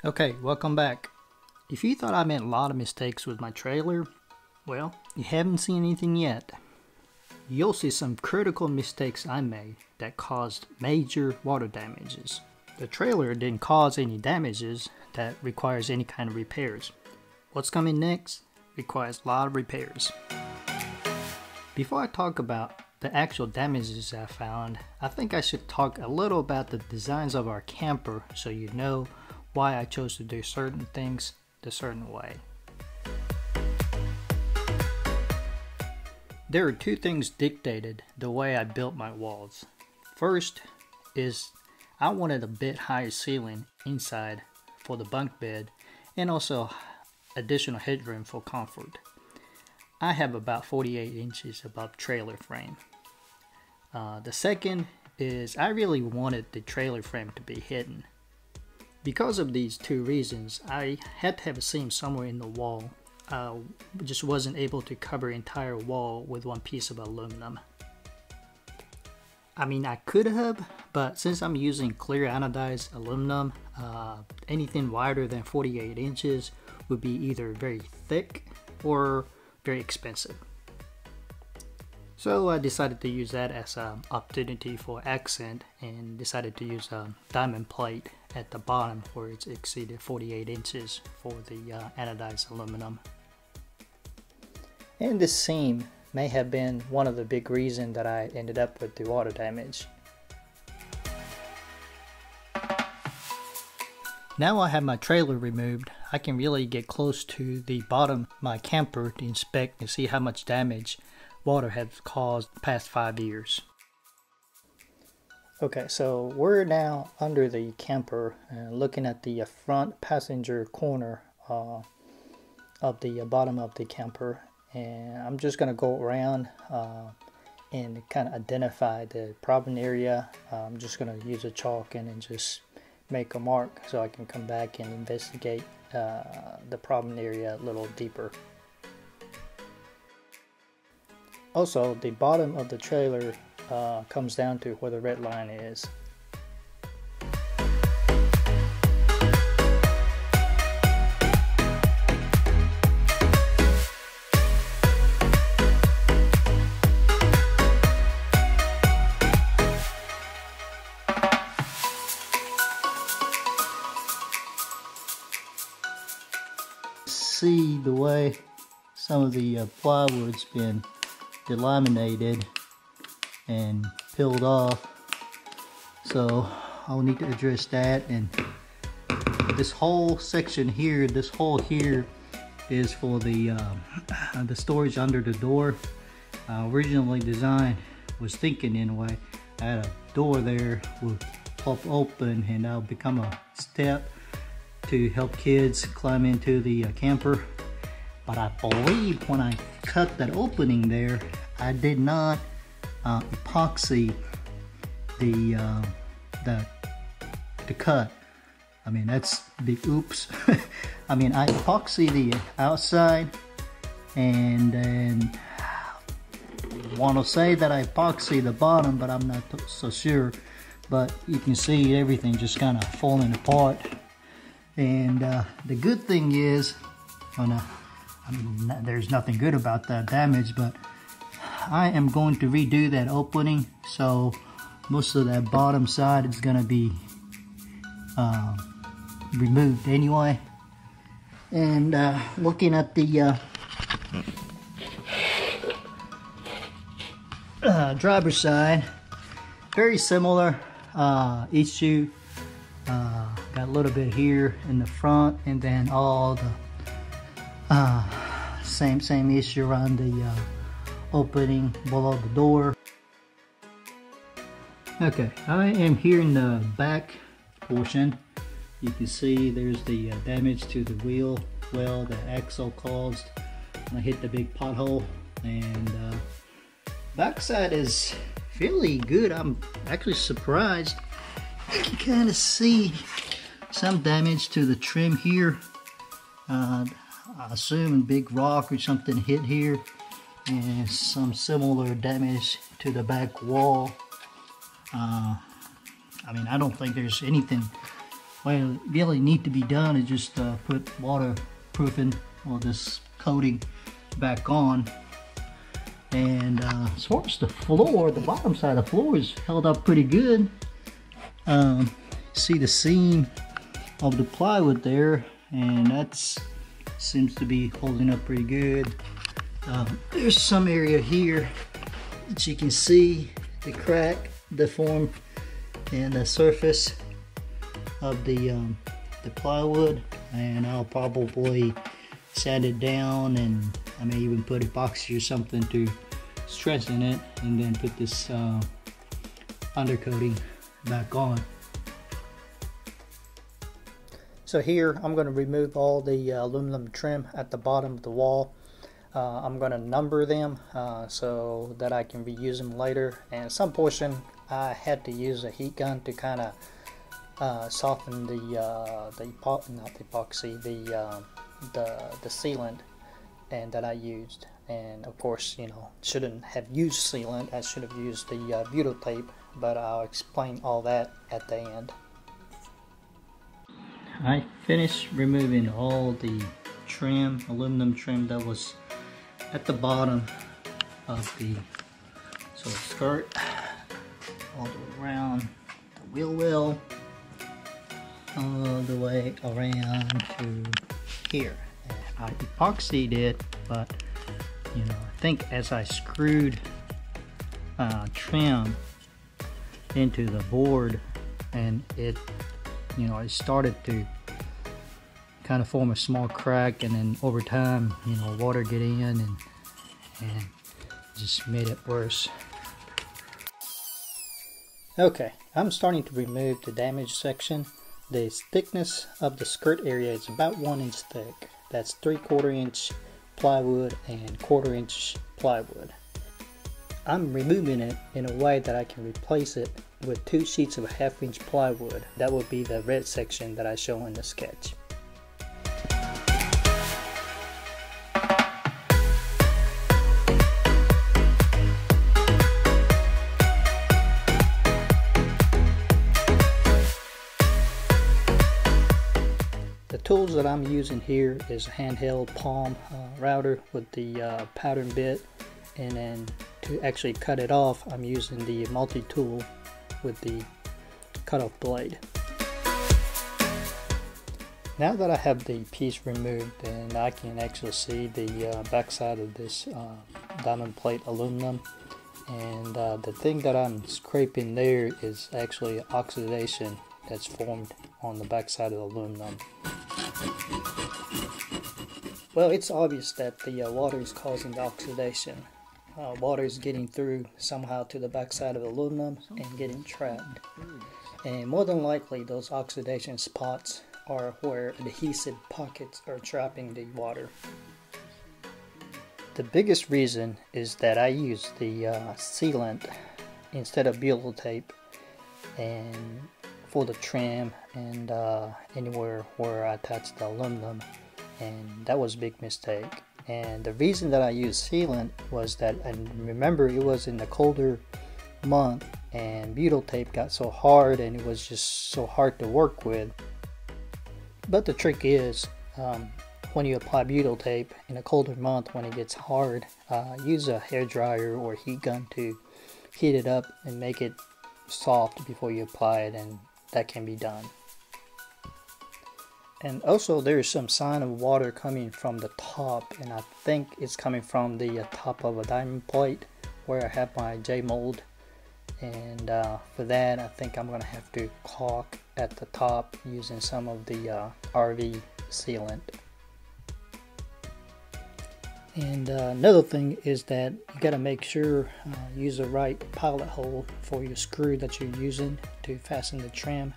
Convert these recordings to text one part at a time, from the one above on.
Okay, welcome back. If you thought I made a lot of mistakes with my trailer, well, you haven't seen anything yet. You'll see some critical mistakes I made that caused major water damages. The trailer didn't cause any damages that requires any kind of repairs. What's coming next requires a lot of repairs. Before I talk about the actual damages I found, I think I should talk a little about the designs of our camper so you know why I chose to do certain things the certain way. There are two things dictated the way I built my walls. First is I wanted a bit higher ceiling inside for the bunk bed and also additional headroom for comfort. I have about 48 inches above trailer frame. The second is I really wanted the trailer frame to be hidden. Because of these two reasons, I had to have a seam somewhere in the wall. Just wasn't able to cover entire wall with one piece of aluminum. I mean, I could have, but since I'm using clear anodized aluminum, anything wider than 48 inches would be either very thick or very expensive. So I decided to use that as an opportunity for accent and decided to use a diamond plate at the bottom where it's exceeded 48 inches for the anodized aluminum. And this seam may have been one of the big reasons that I ended up with the water damage. Now I have my trailer removed, I can really get close to the bottom of my camper to inspect and see how much damage water has caused the past 5 years. Okay, so we're now under the camper and looking at the front passenger corner of the bottom of the camper, and I'm just going to go around and kind of identify the problem area. I'm just going to use a chalk and just make a mark so I can come back and investigate the problem area a little deeper. Also, the bottom of the trailer comes down to where the red line is. See the way some of the plywood's been delaminated and peeled off, so I'll need to address that. And this whole section here, this hole here is for the storage under the door. Originally designed, was thinking anyway, I had a door there will pop open and that'll become a step to help kids climb into the camper. But I believe when I cut that opening there, I did not epoxy the cut. I mean, that's big oops. I mean, I epoxy the outside, and then want to say that I epoxy the bottom, but I'm not so sure. But you can see everything just kind of falling apart. And the good thing is, I mean, there's nothing good about that damage, but I am going to redo that opening, so most of that bottom side is going to be removed anyway. And looking at the driver's side, very similar issue. Got a little bit here in the front, and then all the same issue around the opening below the door. Okay, I am here in the back portion. You can see there's the damage to the wheel well the axle caused when I hit the big pothole, and backside is fairly good. I'm actually surprised. You can kind of see some damage to the trim here. I assume a big rock or something hit here, and some similar damage to the back wall. I mean, I don't think there's anything what really need to be done is just put waterproofing or this coating back on. And as far as the floor, the bottom side of the floor is held up pretty good. See the seam of the plywood there, and that's seems to be holding up pretty good. There's some area here that you can see the crack that formed in the surface of the plywood, and I'll probably sand it down, and I may even put epoxy or something to strengthen it, and then put this undercoating back on. So here I'm going to remove all the aluminum trim at the bottom of the wall. I'm going to number them so that I can reuse them later, and some portion I had to use a heat gun to kind of soften the sealant and that I used. And of course, you know, shouldn't have used sealant. I should have used the butyl tape, but I'll explain all that at the end. I finished removing all the trim, aluminum trim that was at the bottom of the skirt, all the way around the wheel well, all the way around to here. I epoxied it, but you know, I think as I screwed trim into the board, and it, you know, it started to kind of form a small crack, and then over time, you know, water get in and just made it worse. Okay, I'm starting to remove the damaged section. The thickness of the skirt area is about 1 inch thick. That's 3/4 inch plywood and 1/4 inch plywood. I'm removing it in a way that I can replace it with 2 sheets of 1/2 inch plywood. That would be the red section that I show in the sketch. The tools that I'm using here is a handheld palm router with the pattern bit, and then to actually cut it off, I'm using the multi-tool with the cutoff blade. Now that I have the piece removed, and I can actually see the backside of this diamond plate aluminum, and the thing that I'm scraping there is actually oxidation that's formed on the backside of the aluminum. Well, it's obvious that the water is causing the oxidation. Water is getting through somehow to the backside of the aluminum and getting trapped. And more than likely, those oxidation spots are where adhesive pockets are trapping the water. The biggest reason is that I use the sealant instead of butyl tape, and for the trim and anywhere where I attach the aluminum, and that was a big mistake. And the reason that I used sealant was that, and remember, it was in the colder month, and butyl tape got so hard and it was just so hard to work with. But the trick is, when you apply butyl tape in a colder month when it gets hard, use a hairdryer or heat gun to heat it up and make it soft before you apply it, and that can be done. And also there is some sign of water coming from the top, and I think it's coming from the top of a diamond plate where I have my J mold, and for that I think I'm gonna have to caulk at the top using some of the RV sealant. And another thing is that you got to make sure use the right pilot hole for your screw that you're using to fasten the trim.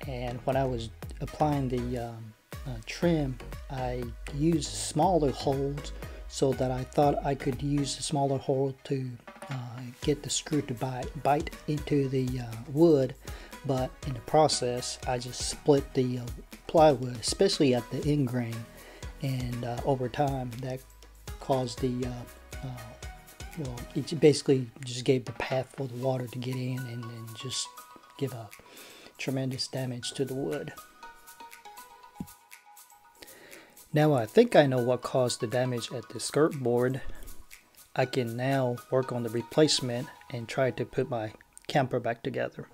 And when I was applying the trim, I used smaller holes so that I thought I could use the smaller hole to get the screw to bite into the wood, but in the process I just split the plywood, especially at the end grain, and over time that caused the well, it basically just gave the path for the water to get in and just give a tremendous damage to the wood. Now I think I know what caused the damage at the skirt board. I can now work on the replacement and try to put my camper back together.